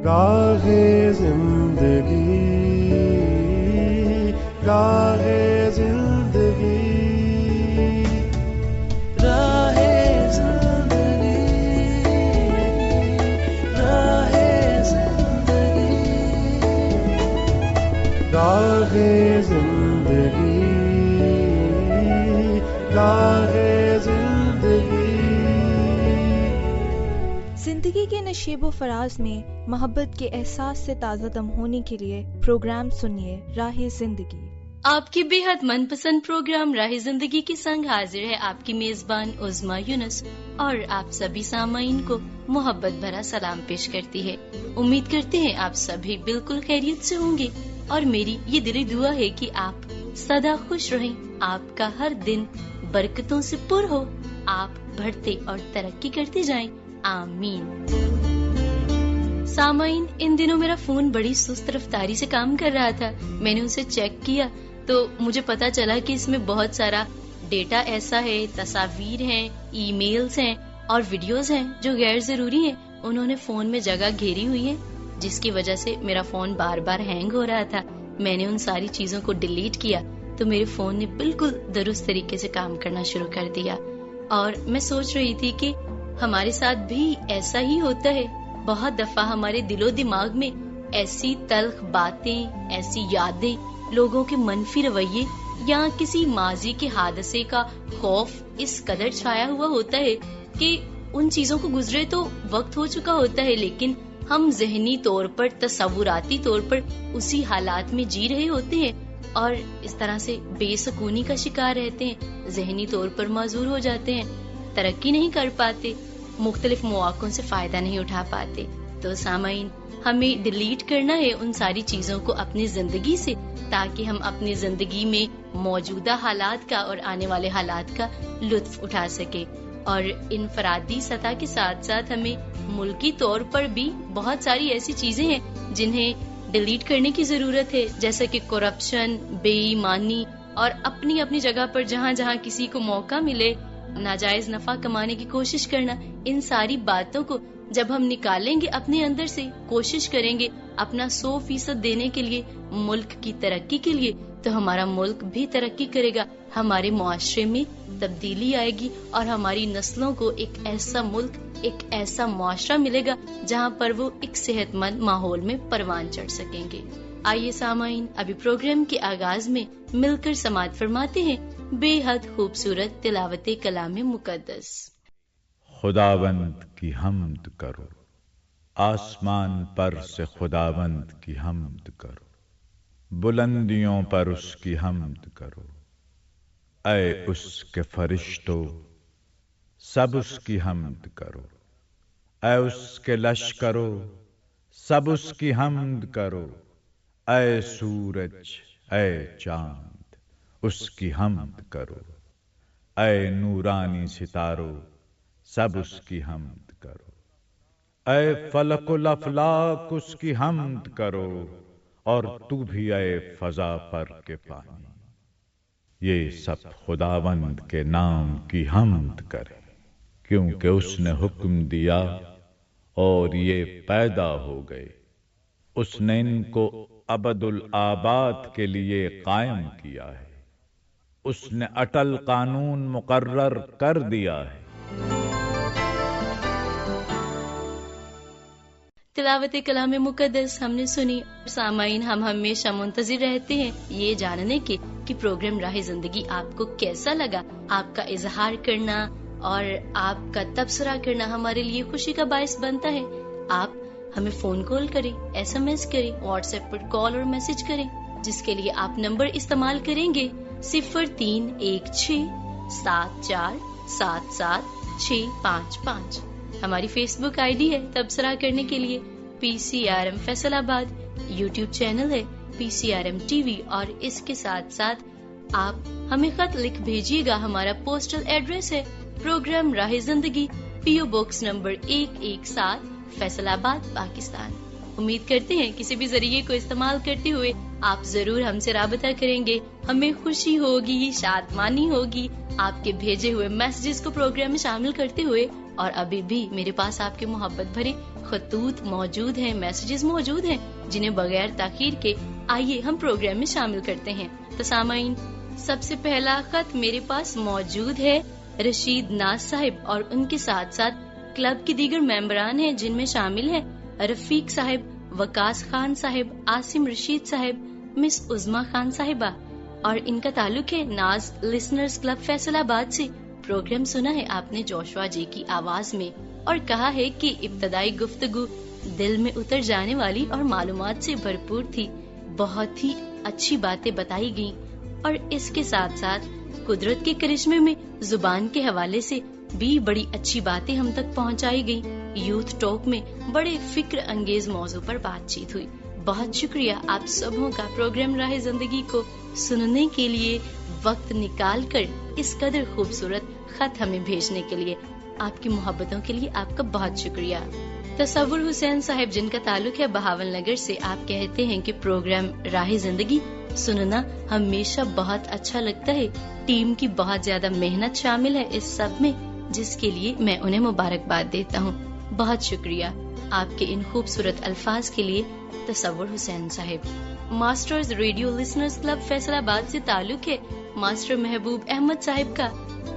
راہ زندگی، راہ زندگی، راہ زندگی، راہ زندگی، راہ زندگی، راہ زندگی۔ زندگی کے نشیب و فراز میں محبت کے احساس سے تازہ دم ہونے کے لیے پروگرام سنیے راہ زندگی۔ آپ کی بے حد من پسند پروگرام راہ زندگی کے سنگ حاضر ہے آپ کی میزبان عظمیٰ یونس، اور آپ سبھی سامعین کو محبت بھرا سلام پیش کرتی ہے۔ امید کرتے ہیں آپ سبھی بالکل خیریت سے ہوں گے، اور میری یہ دلی دعا ہے کہ آپ سدا خوش رہیں، آپ کا ہر دن برکتوں سے پر ہو، آپ بڑھتے اور ترقی کرتے جائیں، آمین۔ سامعین، ان دنوں میرا فون بڑی سست رفتاری سے کام کر رہا تھا۔ میں نے اسے چیک کیا تو مجھے پتا چلا کہ اس میں بہت سارا ڈیٹا ایسا ہے، تصاویر ہیں، ای میلز ہیں اور ویڈیوز ہیں جو غیر ضروری ہیں، انہوں نے فون میں جگہ گھیری ہوئی ہے، جس کی وجہ سے میرا فون بار بار ہینگ ہو رہا تھا۔ میں نے ان ساری چیزوں کو ڈیلیٹ کیا تو میرے فون نے بالکل درست طریقے سے کام کرنا شروع کر دیا، اور میں سوچ رہی تھی کہ ہمارے ساتھ بھی ایسا ہی ہوتا ہے۔ بہت دفعہ ہمارے دل و دماغ میں ایسی تلخ باتیں، ایسی یادیں، لوگوں کے منفی رویے یا کسی ماضی کے حادثے کا خوف اس قدر چھایا ہوا ہوتا ہے کہ ان چیزوں کو گزرے تو وقت ہو چکا ہوتا ہے، لیکن ہم ذہنی طور پر، تصوراتی طور پر اسی حالات میں جی رہے ہوتے ہیں، اور اس طرح سے بے سکونی کا شکار رہتے ہیں، ذہنی طور پر معذور ہو جاتے ہیں، ترقی نہیں کر پاتے، مختلف مواقعوں سے فائدہ نہیں اٹھا پاتے۔ تو سامعین، ہمیں ڈیلیٹ کرنا ہے ان ساری چیزوں کو اپنی زندگی سے، تاکہ ہم اپنی زندگی میں موجودہ حالات کا اور آنے والے حالات کا لطف اٹھا سکے۔ اور انفرادی سطح کے ساتھ ساتھ ہمیں ملکی طور پر بھی بہت ساری ایسی چیزیں ہیں جنہیں ڈیلیٹ کرنے کی ضرورت ہے، جیسے کہ کرپشن، بے ایمانی، اور اپنی اپنی جگہ پر جہاں جہاں کسی کو موقع ملے ناجائز نفع کمانے کی کوشش کرنا۔ ان ساری باتوں کو جب ہم نکالیں گے اپنے اندر سے، کوشش کریں گے اپنا 100% دینے کے لیے ملک کی ترقی کے لیے، تو ہمارا ملک بھی ترقی کرے گا، ہمارے معاشرے میں تبدیلی آئے گی، اور ہماری نسلوں کو ایک ایسا ملک، ایک ایسا معاشرہ ملے گا جہاں پر وہ ایک صحت مند ماحول میں پروان چڑھ سکیں گے۔ آئیے سامعین، ابھی پروگرام کے آغاز میں مل کر سماعت فرماتے ہیں بے حد خوبصورت تلاوت کلام مقدس۔ خداوند کی حمد کرو، آسمان پر سے خداوند کی حمد کرو، بلندیوں پر اس کی حمد کرو، اے اس کے فرشتوں سب اس کی حمد کرو، اے اس کے لشکرو سب اس کی حمد کرو، اے سورج، اے چاند اس کی حمد کرو، اے نورانی ستاروں سب اس کی حمد کرو، اے فلک الافلاک اس کی حمد کرو، اور تو بھی اے فضا پر کے پانی، یہ سب خداوند کے نام کی حمد کرے، کیونکہ اس نے حکم دیا اور یہ پیدا ہو گئے، اس نے ان کو ابد الآباد کے لیے قائم کیا ہے، اس نے اٹل قانون مقرر کر دیا ہے۔ تلاوت کلام مقدس ہم نے سنی۔ سامعین، ہم ہمیشہ منتظر رہتے ہیں یہ جاننے کے کہ پروگرام راہ زندگی آپ کو کیسا لگا۔ آپ کا اظہار کرنا اور آپ کا تبصرہ کرنا ہمارے لیے خوشی کا باعث بنتا ہے۔ آپ ہمیں فون کال کریں، SMS کریں، واٹس ایپ پر کال اور میسج کریں، جس کے لیے آپ نمبر استعمال کریں گے 0316 74 77 655۔ ہماری فیس بک ID ہے تبصرہ کرنے کے لیے PCRM فیصل آباد، YouTube چینل ہے PCRM TV، اور اس کے ساتھ ساتھ آپ ہمیں خط لکھ بھیجیے گا۔ ہمارا پوسٹل ایڈریس ہے پروگرام راہ زندگی، PO Box نمبر 117، فیصل آباد، پاکستان۔ امید کرتے ہیں کسی بھی ذریعے کو استعمال کرتے ہوئے آپ ضرور ہم سے رابطہ کریں گے. ہمیں خوشی ہوگی، شادمانی ہوگی آپ کے بھیجے ہوئے میسیجز کو پروگرام میں شامل کرتے ہوئے. اور ابھی بھی میرے پاس آپ کے محبت بھرے خطوط موجود ہیں، میسیجز موجود ہیں، جنہیں بغیر تاخیر کے آئیے ہم پروگرام میں شامل کرتے ہیں. تو سامعین، سب سے پہلا خط میرے پاس موجود ہے رشید ناز صاحب، اور ان کے ساتھ ساتھ کلب کے دیگر ممبران ہیں جن میں شامل ہیں رفیق صاحب، وقاص خان صاحب، عاصم رشید صاحب، مس عظما خان صاحبہ، اور ان کا تعلق ہے ناز لسنرز کلب فیصل آباد سے. پروگرام سنا ہے آپ نے جوشوا جی کی آواز میں اور کہا ہے کہ ابتدائی گفتگو دل میں اتر جانے والی اور معلومات سے بھرپور تھی. بہت ہی اچھی باتیں بتائی گئیں اور اس کے ساتھ ساتھ قدرت کے کرشمے میں زبان کے حوالے سے بھی بڑی اچھی باتیں ہم تک پہنچائی گئیں. یوتھ ٹاک میں بڑے فکر انگیز موضوع پر بات چیت ہوئی. بہت شکریہ آپ سبوں کا پروگرام راہ زندگی کو سننے کے لیے وقت نکال کر اس قدر خوبصورت خط ہمیں بھیجنے کے لیے. آپ کی محبتوں کے لیے آپ کا بہت شکریہ. تصور حسین صاحب جن کا تعلق ہے بہاول نگر سے، آپ کہتے ہیں کہ پروگرام راہ زندگی سننا ہمیشہ بہت اچھا لگتا ہے. ٹیم کی بہت زیادہ محنت شامل ہے اس سب میں، جس کے لیے میں انہیں مبارکباد دیتا ہوں. بہت شکریہ آپ کے ان خوبصورت الفاظ کے لیے تصور حسین صاحب. Masters radio listeners club Faisal آباد سے تعلق ہے ماسٹر محبوب احمد صاحب کا،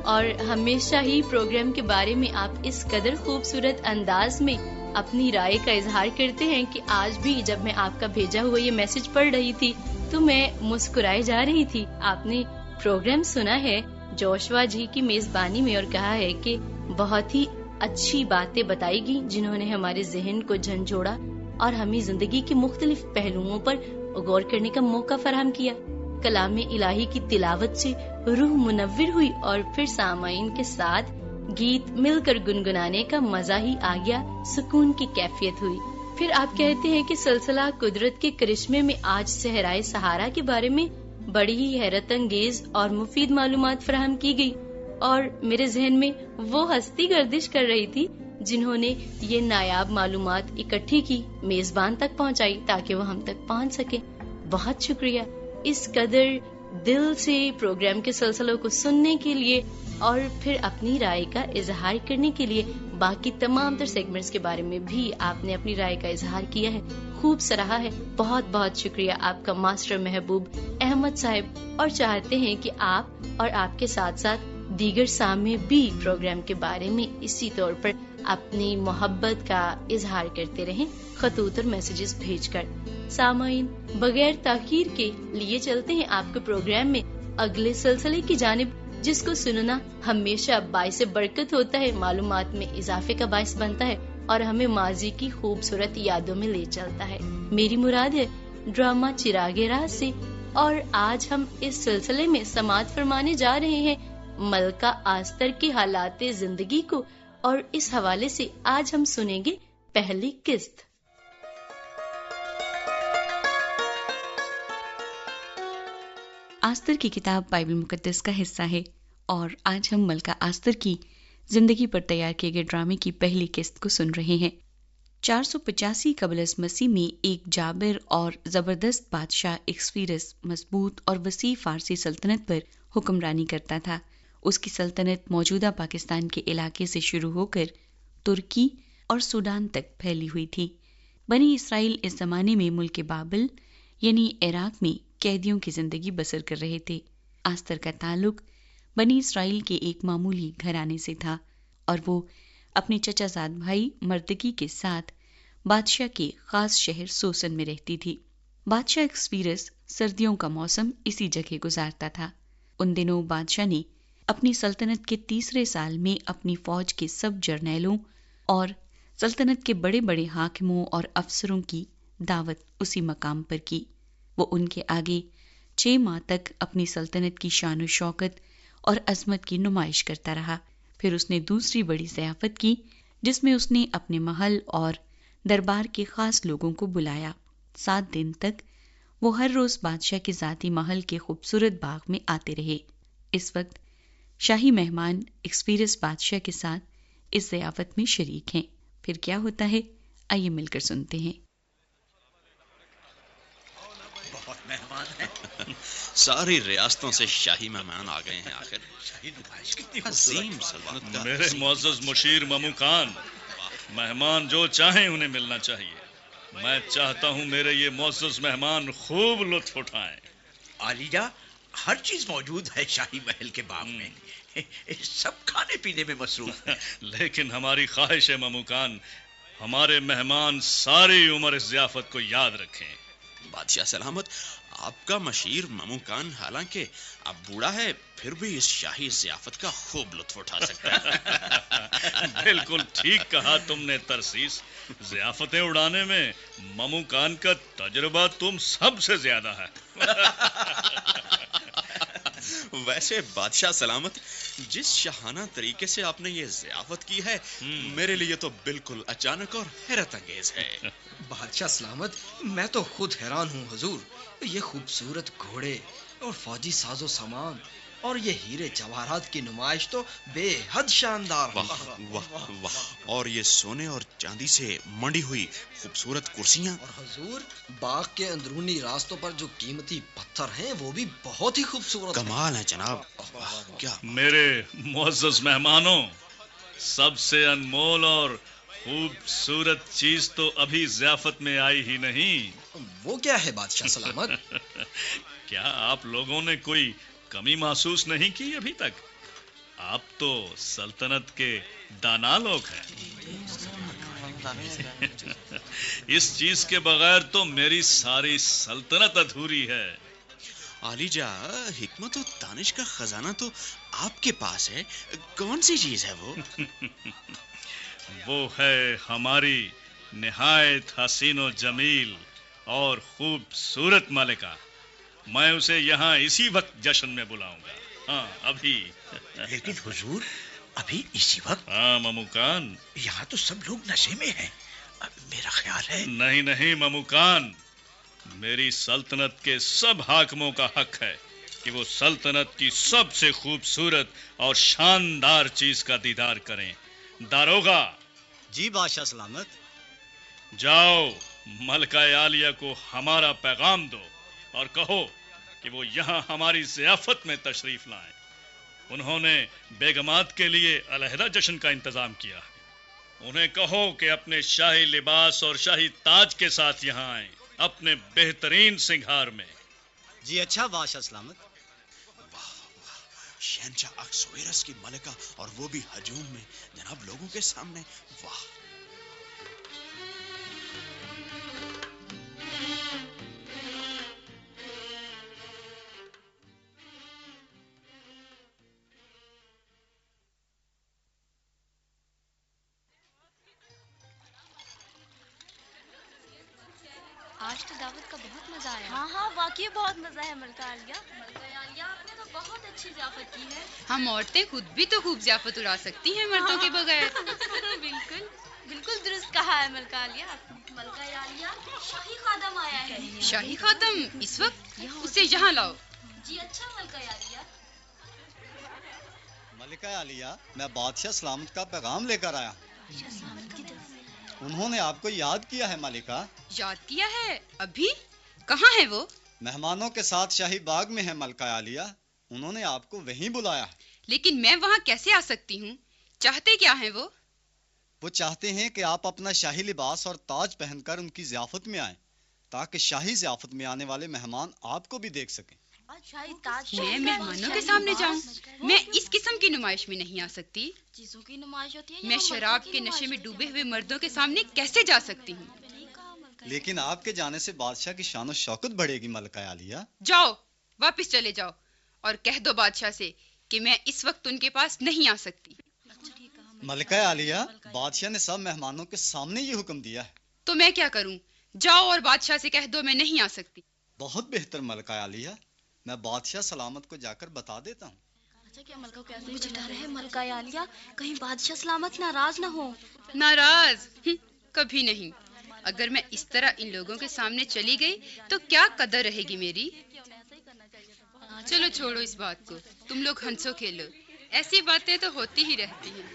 اور ہمیشہ ہی پروگرام کے بارے میں آپ اس قدر خوبصورت انداز میں اپنی رائے کا اظہار کرتے ہیں کہ آج بھی جب میں آپ کا بھیجا ہوا یہ میسج پڑھ رہی تھی تو میں مسکرائے جا رہی تھی. آپ نے پروگرام سنا ہے جوشوا جی کی میزبانی میں اور کہا ہے کہ بہت ہی اچھی باتیں بتائی گئی جنہوں نے ہمارے ذہن کو جھنجھوڑا اور ہمیں زندگی کے مختلف پہلوؤں پر غور کرنے کا موقع فراہم کیا. کلام الہی کی تلاوت سے روح منور ہوئی اور پھر سامعین کے ساتھ گیت مل کر گنگنانے کا مزہ ہی آ گیا، سکون کی کیفیت ہوئی. پھر آپ کہتے ہیں کہ سلسلہ قدرت کے کرشمے میں آج صحرائے سہارا کے بارے میں بڑی ہی حیرت انگیز اور مفید معلومات فراہم کی گئی، اور میرے ذہن میں وہ ہستی گردش کر رہی تھی جنہوں نے یہ نایاب معلومات اکٹھی کی، میزبان تک پہنچائی تاکہ وہ ہم تک پہنچ سکے. بہت شکریہ اس قدر دل سے پروگرام کے سلسلوں کو سننے کے لیے اور پھر اپنی رائے کا اظہار کرنے کے لیے. باقی تمام تر سیگمنٹس کے بارے میں بھی آپ نے اپنی رائے کا اظہار کیا ہے، خوب سراہا ہے. بہت بہت شکریہ آپ کا ماسٹر محبوب احمد صاحب، اور چاہتے ہیں کہ آپ اور آپ کے ساتھ ساتھ دیگر سامع بھی پروگرام کے بارے میں اسی طور پر اپنی محبت کا اظہار کرتے رہیں خطوط اور میسیجز بھیج کر. سامعین، بغیر تاخیر کے لیے چلتے ہیں آپ کے پروگرام میں اگلے سلسلے کی جانب، جس کو سننا ہمیشہ باعث برکت ہوتا ہے، معلومات میں اضافے کا باعث بنتا ہے اور ہمیں ماضی کی خوبصورت یادوں میں لے چلتا ہے. میری مراد ہے ڈرامہ چراغ راہ سے، اور آج ہم اس سلسلے میں سماعت فرمانے جا رہے ہیں ملکہ آستر کے حالات زندگی کو، اور اس حوالے سے آج ہم سنیں گے پہلی قسط. آستر کی کتاب بائبل مقدس کا حصہ ہے، اور آج ہم ملکہ آستر کی زندگی پر تیار کیے گئے ڈرامے کی پہلی قسط کو سن رہے ہیں. 485 قبل از مسیح میں ایک جابر اور زبردست بادشاہ اکسفیرس مضبوط اور وسیع فارسی سلطنت پر حکمرانی کرتا تھا. اس کی سلطنت موجودہ پاکستان کے علاقے سے شروع ہو کر ترکی اور سوڈان تک پھیلی ہوئی تھی. بنی اسرائیل اس زمانے میں ملک بابل یعنی عراق میں قیدیوں کی زندگی بسر کر رہے تھے. آستر کا تعلق بنی اسرائیل کے ایک معمولی گھرانے سے تھا، اور وہ اپنے چچا زاد بھائی مردکی کے ساتھ بادشاہ کے خاص شہر سوسن میں رہتی تھی. بادشاہ ایکسفیرس سردیوں کا موسم اسی جگہ گزارتا تھا. ان دنوں بادشاہ نے اپنی سلطنت کے تیسرے سال میں اپنی فوج کے سب جرنیلوں اور سلطنت کے بڑے بڑے حاکموں اور افسروں کی دعوت اسی مقام پر کی. وہ ان کے آگے 6 ماہ تک اپنی سلطنت کی شان و شوکت اور عظمت کی نمائش کرتا رہا. پھر اس نے دوسری بڑی ضیافت کی جس میں اس نے اپنے محل اور دربار کے خاص لوگوں کو بلایا. 7 دن تک وہ ہر روز بادشاہ کے ذاتی محل کے خوبصورت باغ میں آتے رہے. اس وقت شاہی مہمان ایکسفیرس بادشاہ کے ساتھ اس ضیافت میں شریک ہیں. پھر کیا ہوتا ہے، آئیے مل کر سنتے ہیں. ساری ریاستوں سے شاہی مہمان آ گئے ہیں. آخر عظیم سلطنت کا میرے معزز مشیر مموکان، مہمان جو چاہیں انہیں ملنا چاہیے. میں چاہتا ہوں میرے یہ معزز مہمان خوب لطف اٹھائیں. عالیجا، ہر چیز موجود ہے شاہی محل کے باغ میں. سب کھانے پینے میں مصروف ہیں. لیکن ہماری خواہش ہے مموکان، ہمارے مہمان ساری عمر اس ضیافت کو یاد رکھیں. بادشاہ سلامت، آپ کا مشیر مموکان حالانکہ اب بوڑھا ہے پھر بھی اس شاہی ضیافت کا خوب لطف اٹھا سکتا ہے. بالکل ٹھیک کہا تم نے ترسیس. ضیافتیں اڑانے میں مموکان کا تجربہ تم سب سے زیادہ ہے. ویسے بادشاہ سلامت، جس شاہانہ طریقے سے آپ نے یہ ضیافت کی ہے میرے لیے تو بالکل اچانک اور حیرت انگیز ہے. بادشاہ سلامت، میں تو خود حیران ہوں حضور. یہ خوبصورت گھوڑے اور فوجی ساز و سامان اور یہ ہیرے جواہرات کی نمائش تو بے حد شاندار ہے. واہ واہ واہ! اور یہ سونے اور چاندی سے منڈی ہوئی خوبصورت کرسیاں. اور حضور، باغ کے اندرونی راستوں پر جو قیمتی پتھر ہیں وہ بھی بہت ہی خوبصورت کمال ہے جناب. کیا میرے معزز مہمانوں، سب سے انمول اور خوبصورت چیز تو ابھی ضیافت میں آئی ہی نہیں. وہ کیا ہے بادشاہ سلامت؟ کیا آپ لوگوں نے کوئی کمی محسوس نہیں کی ابھی تک؟ آپ تو سلطنت کے دانا لوگ ہیں. اس چیز کے بغیر تو میری ساری سلطنت ادھوری ہے. عالیجا، حکمت و دانش کا خزانہ تو آپ کے پاس ہے. کون سی چیز ہے وہ؟ وہ ہے ہماری نہایت حسین و جمیل اور خوبصورت ملکہ. میں اسے یہاں اسی وقت جشن میں بلاؤں گا. ہاں ابھی. لیکن حضور، ابھی اسی وقت؟ ہاں مموکان، یہاں تو سب لوگ نشے میں ہیں. میرا خیال ہے نہیں مموکان، میری سلطنت کے سب حاکموں کا حق ہے کہ وہ سلطنت کی سب سے خوبصورت اور شاندار چیز کا دیدار کریں. داروغہ، جی بادشاہ سلامت. جاؤ ملکہ عالیہ کو ہمارا پیغام دو اور کہو کہ وہ یہاں ہماری ضیافت میں تشریف لائیں. انہوں نے بیگمات کے لیے علیحدہ جشن کا انتظام کیا ہے. انہیں کہو کہ اپنے شاہی لباس اور شاہی تاج کے ساتھ یہاں آئیں، اپنے بہترین سنگھار میں. جی اچھا بادشاہ سلامت. شہنشاہ اکسویرس کی ملکہ اور وہ بھی ہجوم میں، جناب لوگوں کے سامنے. واہ! آج تو دعوت کا بہت مزہ آیا. ہاں واقعی بہت مزہ ہے ملکہ عالیہ. آپ نے تو بہت اچھی ضیافت کی ہے. ہم عورتیں خود بھی تو خوب ضیافت اڑا سکتی ہیں مردوں کے بغیر. بالکل درست کہا ہے ملکہ عالیہ. ملکہ عالیہ، شاہی خادم آیا ہے. شاہی خاتم اس وقت؟ اسے یہاں لاؤ. جی اچھا ملکہ عالیہ. ملکہ عالیہ، میں بادشاہ سلامت کا پیغام لے کر آیا. انہوں نے آپ کو یاد کیا ہے ملکہ. یاد کیا ہے؟ ابھی؟ کہاں ہے وہ؟ مہمانوں کے ساتھ شاہی باغ میں ہے ملکہ عالیہ. انہوں نے آپ کو وہیں بلایا ہے. لیکن میں وہاں کیسے آ سکتی ہوں؟ چاہتے کیا ہیں وہ؟ وہ چاہتے ہیں کہ آپ اپنا شاہی لباس اور تاج پہن کر ان کی ضیافت میں آئیں تاکہ شاہی ضیافت میں آنے والے مہمان آپ کو بھی دیکھ سکیں. میں مہمانوں کے سامنے جاؤں؟ میں اس قسم کی نمائش میں نہیں آ سکتی. چیزوں کی نمائش ہوتی ہے. میں شراب کے نشے میں ڈوبے ہوئے مردوں کے سامنے کیسے جا سکتی ہوں؟ لیکن آپ کے جانے سے بادشاہ کی شان و شوکت بڑھے گی ملکہ عالیہ. جاؤ، واپس چلے جاؤ اور کہہ دو بادشاہ سے کہ میں اس وقت ان کے پاس نہیں آ سکتی. ملکہ عالیہ، بادشاہ نے سب مہمانوں کے سامنے یہ حکم دیا ہے. تو میں کیا کروں؟ جاؤ اور بادشاہ سے کہہ دو میں نہیں آ سکتی. بہت بہتر ملکہ عالیہ، میں بادشاہ سلامت کو جا کر بتا دیتا ہوں. مجھے ڈر ہے ملکہ عالیہ، کہیں بادشاہ سلامت ناراض نہ ہو. ناراض؟ کبھی نہیں. اگر میں اس طرح ان لوگوں کے سامنے چلی گئی تو کیا قدر رہے گی میری؟ چلو چھوڑو اس بات کو، تم لوگ ہنسو کھیلو. ایسی باتیں تو ہوتی ہی رہتی ہیں.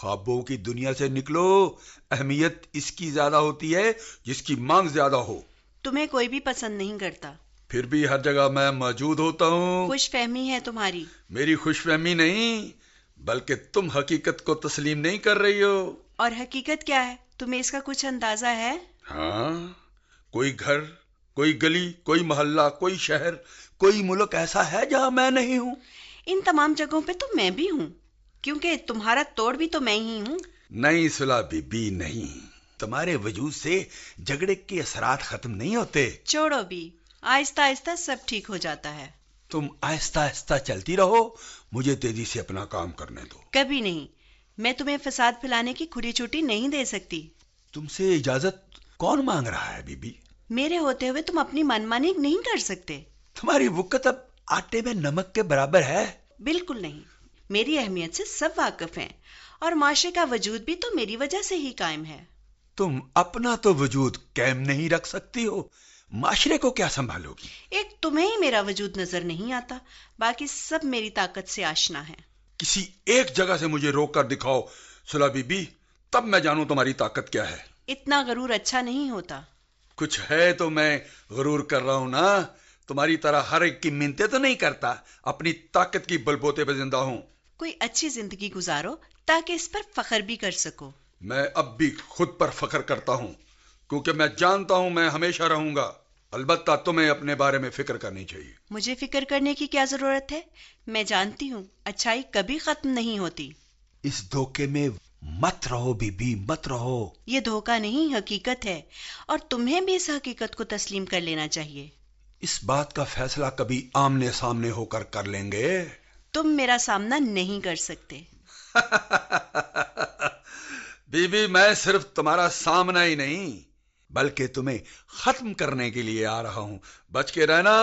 خوابوں کی دنیا سے نکلو. اہمیت اس کی زیادہ ہوتی ہے جس کی مانگ زیادہ ہو. تمہیں کوئی بھی پسند نہیں کرتا، پھر بھی ہر جگہ میں موجود ہوتا ہوں. خوش فہمی ہے تمہاری. میری خوش فہمی نہیں، بلکہ تم حقیقت کو تسلیم نہیں کر رہی ہو. اور حقیقت کیا ہے؟ تمہیں اس کا کچھ اندازہ ہے؟ ہاں، کوئی گھر، کوئی گلی، کوئی محلہ، کوئی شہر، کوئی ملک ایسا ہے جہاں میں نہیں ہوں. ان تمام جگہوں پہ تو میں بھی ہوں، کیونکہ تمہارا توڑ بھی تو میں ہی ہوں. نہیں صلہ بی بی نہیں، تمہارے وجود سے جھگڑے کے اثرات ختم نہیں ہوتے. چھوڑو بھی، آہستہ آہستہ سب ٹھیک ہو جاتا ہے. تم آہستہ آہستہ چلتی رہو، مجھے تیزی سے اپنا کام کرنے دو. کبھی نہیں، میں تمہیں فساد پھیلانے کی کھلی چھٹی نہیں دے سکتی. تم سے اجازت کون مانگ رہا ہے بی بی؟ میرے ہوتے ہوئے تم اپنی منمانی نہیں کر سکتے. تمہاری وقت اب آٹے میں نمک کے برابر ہے. بالکل نہیں، میری اہمیت سے سب واقف ہیں، اور معاشرے کا وجود بھی تو میری وجہ سے ہی قائم ہے. تم اپنا تو وجود قائم نہیں رکھ سکتی ہو، معاشرے کو کیا سنبھالو گی؟ ایک تمہیں ہی میرا وجود نظر نہیں آتا، باقی سب میری طاقت سے آشنا ہے. کسی ایک جگہ سے مجھے روک کر دکھاؤ صلہ بی بی، تب میں جانوں تمہاری طاقت کیا ہے. اتنا غرور اچھا نہیں ہوتا. کچھ ہے تو میں غرور کر رہا ہوں نا. تمہاری طرح ہر ایک کی منتیں تو نہیں کرتا، اپنی طاقت کی بلبوتے پہ زندہ ہوں. کوئی اچھی زندگی گزارو تاکہ اس پر فخر بھی کر سکو. میں اب بھی خود پر فخر کرتا ہوں، کیونکہ میں جانتا ہوں میں ہمیشہ رہوں گا. البتہ تمہیں اپنے بارے میں فکر کرنی چاہیے. مجھے فکر کرنے کی کیا ضرورت ہے؟ میں جانتی ہوں اچھائی کبھی ختم نہیں ہوتی. اس دھوکے میں مت رہو بی بی، مت رہو. یہ دھوکہ نہیں، حقیقت ہے، اور تمہیں بھی اس حقیقت کو تسلیم کر لینا چاہیے. اس بات کا فیصلہ کبھی آمنے سامنے ہو کر لیں گے. تم میرا سامنا نہیں کر سکتے. بی بی، میں صرف تمہارا سامنا ہی نہیں بلکہ تمہیں ختم کرنے کے لیے آ رہا ہوں. بچ کے رہنا،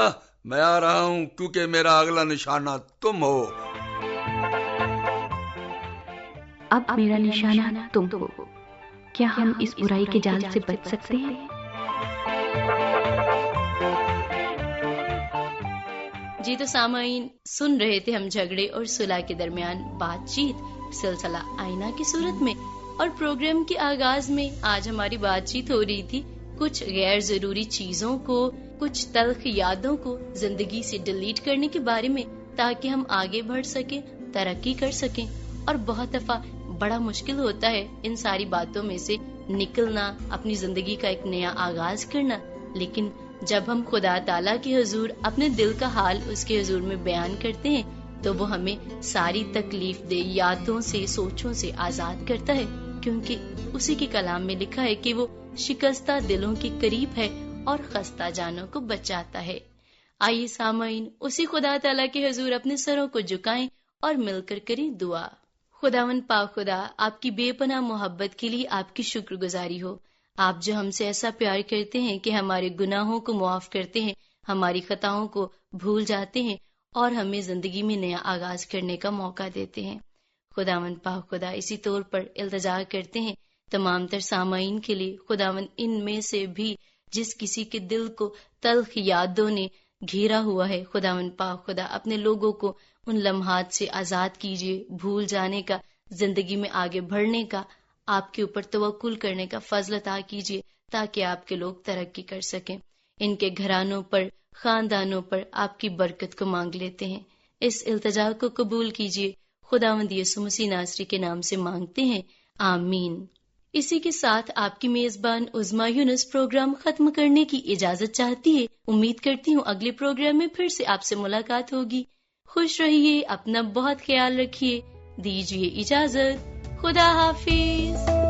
میں آ رہا ہوں، کیونکہ میرا اگلا نشانہ تم ہو. اب میرا نشانہ تم ہو. کیا ہم اس برائی کے جال سے بچ سکتے ہیں؟ جی تو سامعین، سن رہے تھے ہم جھگڑے اور صلح کے درمیان بات چیت، سلسلہ آئینہ کی صورت میں. اور پروگرام کے آغاز میں آج ہماری بات چیت ہو رہی تھی کچھ غیر ضروری چیزوں کو، کچھ تلخ یادوں کو زندگی سے ڈیلیٹ کرنے کے بارے میں، تاکہ ہم آگے بڑھ سکیں، ترقی کر سکیں. اور بہت دفعہ بڑا مشکل ہوتا ہے ان ساری باتوں میں سے نکلنا، اپنی زندگی کا ایک نیا آغاز کرنا. لیکن جب ہم خدا تعالیٰ کے حضور اپنے دل کا حال اس کے حضور میں بیان کرتے ہیں تو وہ ہمیں ساری تکلیف دہ یادوں سے، سوچوں سے آزاد کرتا ہے، کیونکہ اسی کے کلام میں لکھا ہے کہ وہ شکستہ دلوں کے قریب ہے اور خستہ جانوں کو بچاتا ہے. آئیے سامعین، اسی خدا تعالیٰ کے حضور اپنے سروں کو جھکائیں اور مل کر کریں دعا. خداوند پاک خدا، آپ کی بے پناہ محبت کے لیے آپ کی شکر گزاری ہو. آپ جو ہم سے ایسا پیار کرتے ہیں کہ ہمارے گناہوں کو معاف کرتے ہیں، ہماری خطاؤں کو بھول جاتے ہیں اور ہمیں زندگی میں نیا آغاز کرنے کا موقع دیتے ہیں. خداوند پاک خدا، اسی طور پر التجا کرتے ہیں تمام تر سامعین کے لیے. خداوند، ان میں سے بھی جس کسی کے دل کو تلخ یادوں نے گھیرا ہوا ہے، خداوند پاک خدا اپنے لوگوں کو ان لمحات سے آزاد کیجیے، بھول جانے کا، زندگی میں آگے بڑھنے کا، آپ کے اوپر توکل کرنے کا فضل عطا کیجیے تاکہ آپ کے لوگ ترقی کر سکیں. ان کے گھرانوں پر، خاندانوں پر آپ کی برکت کو مانگ لیتے ہیں. اس التجا کو قبول کیجیے، خداوند یسوع مسیح ناصری کے نام سے مانگتے ہیں، آمین. اسی کے ساتھ آپ کی میزبان عظمیٰ یونس پروگرام ختم کرنے کی اجازت چاہتی ہے. امید کرتی ہوں اگلے پروگرام میں پھر سے آپ سے ملاقات ہوگی. خوش رہیے، اپنا بہت خیال رکھیے. دیجیے اجازت. خدا حافظ.